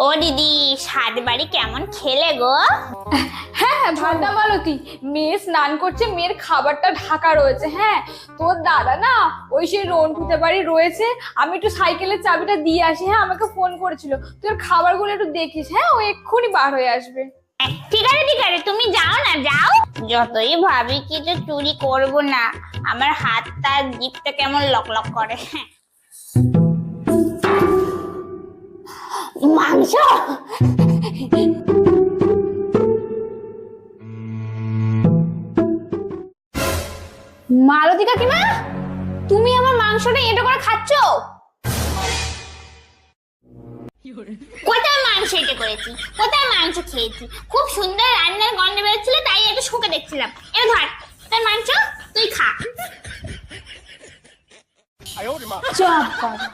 ও দিদি, সাত বাড়ি কেমন খেলে গো? হ্যাঁ ভান্ডা মালতী, মেয়ে স্নান করছে, মেয়ের খাবারটা ঢাকা রয়েছে। হ্যাঁ তোর দাদা না ওই সেই রন্টুতে বাড়ি রয়েছে, আমি একটু সাইকেলের চাবিটা দিয়ে আসি। হ্যাঁ আমাকে ফোন করেছিল, তোর খাবারগুলো একটু দেখিস। হ্যাঁ ও এক্ষুনি বার হয়ে আসবে। ঠিক আছে, তুমি যাও না, যাও। যতই ভাবি কিছু চুরি করব না, আমার হাতটা জিভটা কেমন লক করে। মাংস। মালতী কাকিমা, তুমি আমার মাংসটা এঁটো করে খাচ্ছ? কোথায় মাংস এটা করেছি, কোথায় মাংস খেয়েছি? খুব সুন্দর রান্নার গন্ধ বেরোচ্ছিল, তাই একটু শুকে দেখছিলাম। এবার ধর তোর মাংস, তুই খা। চাপ বাবা।